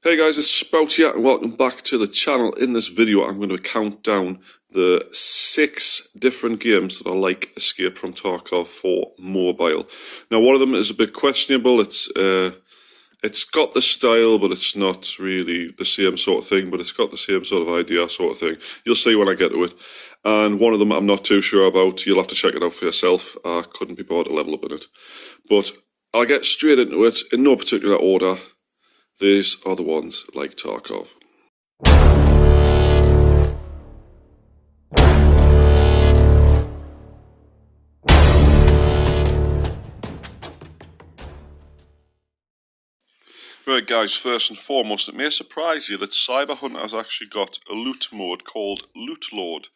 Hey guys, it's Spout here and welcome back to the channel. In this video I'm going to count down the 6 different games that are like Escape from Tarkov for mobile. Now one of them is a bit questionable. It's got the style but it's not really the same sort of thing, but it's got the same sort of idea sort of thing. You'll see when I get to it. And one of them I'm not too sure about. You'll have to check it out for yourself. I couldn't be bothered to level up in it. But I'll get straight into it in no particular order. These are the ones like Tarkov. Right guys, first and foremost, it may surprise you that Cyberhunter has actually got a loot mode called Loot Lord.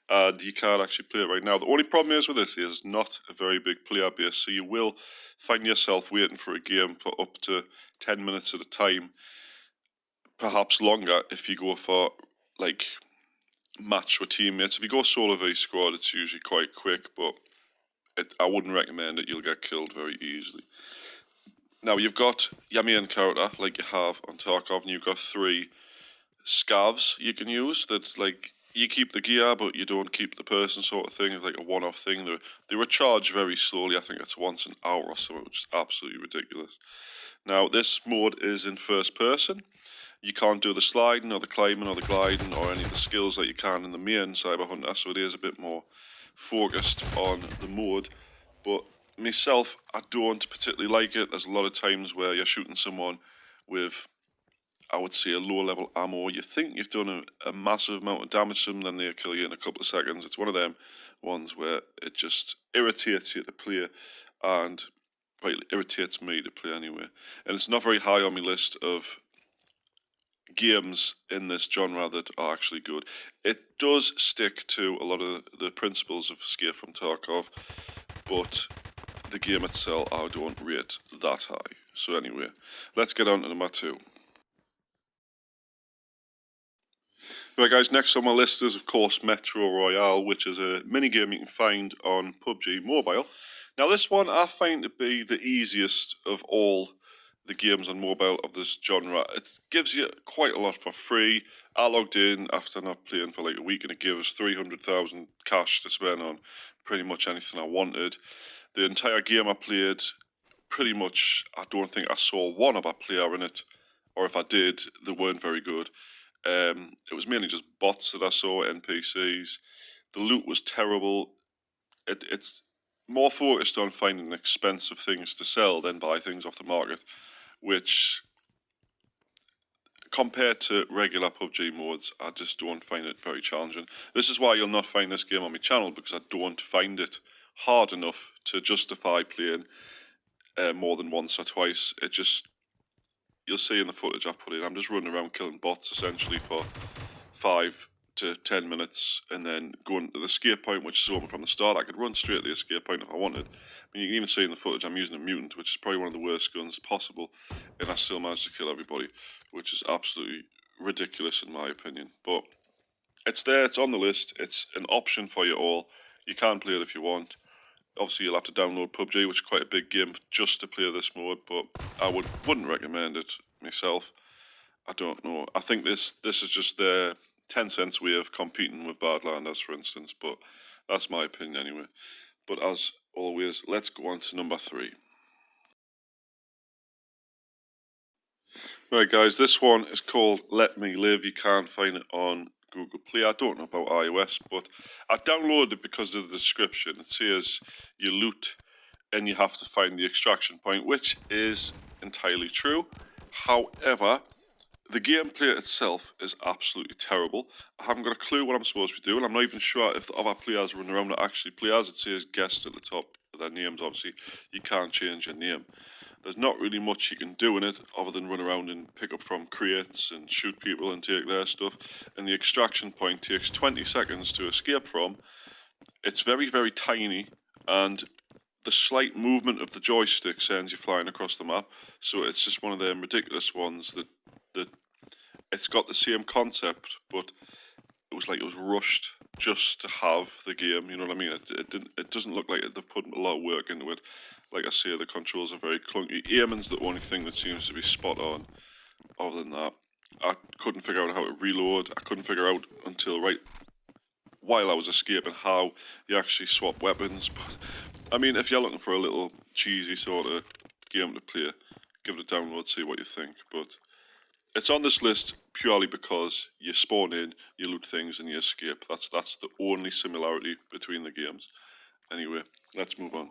And you can't actually play it right now. The only problem is with this is not a very big player base, so you will find yourself waiting for a game for up to 10 minutes at a time. Perhaps longer if you go for, like, match with teammates. If you go solo v squad, it's usually quite quick, but I wouldn't recommend it. You'll get killed very easily. Now, you've got your main character, like you have on Tarkov, and you've got 3 scavs you can use. That's like, you keep the gear, but you don't keep the person sort of thing. It's like a one-off thing. They recharge very slowly. I think it's once an hour or something, which is absolutely ridiculous. Now, this mode is in first person. You can't do the sliding or the climbing or the gliding or any of the skills that you can in the main Cyberhunter, so it is a bit more focused on the mode. But myself, I don't particularly like it. There's a lot of times where you're shooting someone with, I would say, a low level ammo. You think you've done a massive amount of damage to them, then they'll kill you in a couple of seconds. It's one of them ones where it just irritates you to play, and well, it irritates me to play anyway. And it's not very high on my list of games in this genre that are actually good. It does stick to a lot of the principles of Escape from Tarkov, but the game itself I don't rate that high. So anyway, let's get on to number 2. Right guys, next on my list is of course Metro Royale, which is a mini game you can find on PUBG Mobile. Now this one I find to be the easiest of all the games on mobile of this genre. It gives you quite a lot for free. I logged in after not playing for like a week and it gave us 300,000 cash to spend on pretty much anything I wanted. The entire game I played, pretty much, I don't think I saw one other player in it, or if I did, they weren't very good. It was mainly just bots that I saw, NPCs. The loot was terrible. It's more focused on finding expensive things to sell than buy things off the market, which, compared to regular PUBG modes, I just don't find it very challenging. This is why you'll not find this game on my channel, because I don't find it hard enough to justify playing more than once or twice. It just, you'll see in the footage I've put in, I'm just running around killing bots essentially for 5 to 10 minutes and then going to the escape point, which is open from the start. I could run straight to the escape point if I wanted. I mean, you can even see in the footage I'm using a mutant, which is probably one of the worst guns possible, and I still managed to kill everybody, which is absolutely ridiculous in my opinion. But it's there, it's on the list, it's an option for you all. You can play it if you want. Obviously you'll have to download PUBG, which is quite a big game, just to play this mode, but I wouldn't recommend it myself. I don't know. I think this is just their 10 cents way of competing with Badlands, for instance, but that's my opinion anyway. But as always, let's go on to number 3. Right guys, this one is called Let Me Live. You can't find it on Google Play. I don't know about iOS, but I downloaded it because of the description. It says you loot and you have to find the extraction point, which is entirely true. However, the gameplay itself is absolutely terrible. I haven't got a clue what I'm supposed to be doing. I'm not even sure if the other players running around are actually players. It says guest at the top of their names. Obviously, you can't change your name. There's not really much you can do in it other than run around and pick up from crates and shoot people and take their stuff. And the extraction point takes 20 seconds to escape from. It's very, very tiny, and the slight movement of the joystick sends you flying across the map. So it's just one of them ridiculous ones that it's got the same concept, but it was like it was rushed just to have the game. You know what I mean? It doesn't look like they've put a lot of work into it. Like I say, the controls are very clunky. Aiming's the only thing that seems to be spot on. other than that, I couldn't figure out how to reload. I couldn't figure out until right while I was escaping how you actually swap weapons. But I mean, if you're looking for a little cheesy sort of game to play, give it a download, see what you think. But it's on this list purely because you spawn in, you loot things, and you escape. That's the only similarity between the games. Anyway, let's move on.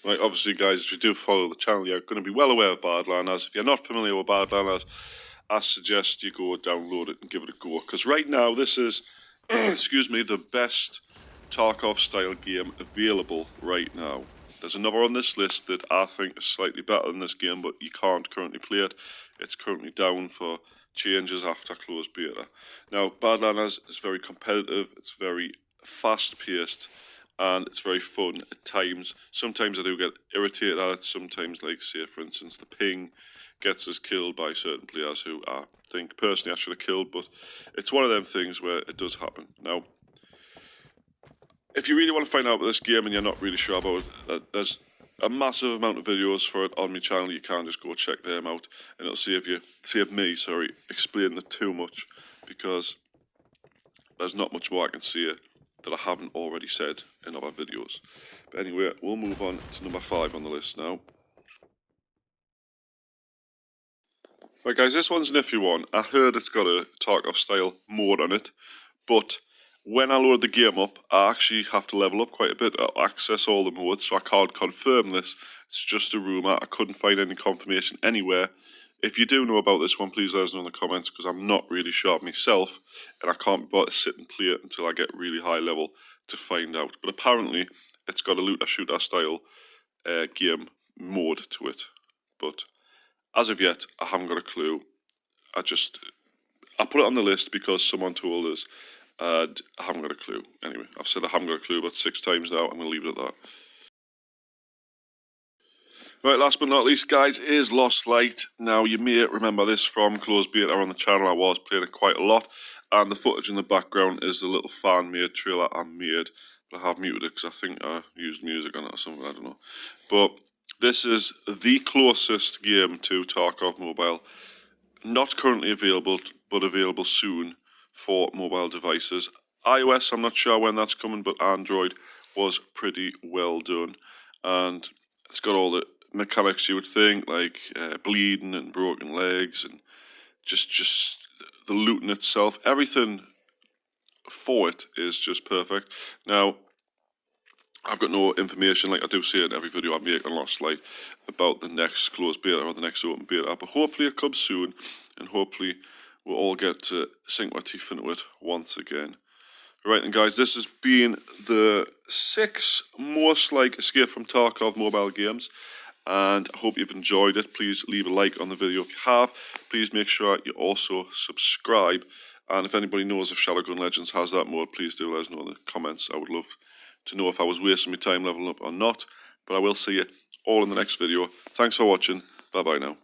Right, obviously, guys, if you do follow the channel, you're going to be well aware of Badlands. If you're not familiar with Badlands, I suggest you go download it and give it a go. Because right now, this is, excuse me, the best Tarkov-style game available right now. There's another on this list that I think is slightly better than this game, but you can't currently play it. It's currently down for changes after closed beta. Now, Badlands is very competitive. It's very fast-paced. And it's very fun at times. Sometimes I do get irritated at it. Sometimes, like, say, for instance, the ping gets us killed by certain players who I think personally I should have killed. But it's one of them things where it does happen. Now, if you really want to find out about this game and you're not really sure about it, there's a massive amount of videos for it on my channel. You can just go check them out. And it'll save me explaining it too much. Because there's not much more I can say that I haven't already said in other videos. But anyway, we'll move on to number 5 on the list now. Right, guys, this one's an iffy one. I heard it's got a Tarkov style mode on it, but when I load the game up, I actually have to level up quite a bit to access all the modes, so I can't confirm this. It's just a rumour. I couldn't find any confirmation anywhere. If you do know about this one, please let us know in the comments, because I'm not really sure myself, and I can't be bothered to sit and play it until I get really high level to find out. But apparently, it's got a looter-shooter style game mode to it. But as of yet, I haven't got a clue. I put it on the list because someone told us, and I haven't got a clue. Anyway, I've said I haven't got a clue about 6 times now. I'm going to leave it at that. Right, last but not least, guys, is Lost Light. Now, you may remember this from closed beta on the channel. I was playing it quite a lot, and the footage in the background is the little fan-made trailer I made. But I have muted it because I think I used music on it or something, I don't know. But this is the closest game to Tarkov Mobile. Not currently available, but available soon for mobile devices. iOS, I'm not sure when that's coming, but Android was pretty well done. And it's got all the mechanics you would think, like bleeding and broken legs, and just the looting itself. Everything for it is just perfect. Now, I've got no information, like I do say in every video I make on Lost Light, about the next closed beta or the next open beta, but hopefully it comes soon, and hopefully we'll all get to sink our teeth into it once again. Right then, guys, this has been the 6 most like Escape from Tarkov mobile games, and I hope you've enjoyed it. Please leave a like on the video if you have. Please make sure you also subscribe, and if anybody knows if Shadowgun Legends has that mode, please do let us know in the comments. I would love to know if I was wasting my time leveling up or not, but I will see you all in the next video. Thanks for watching. Bye bye now.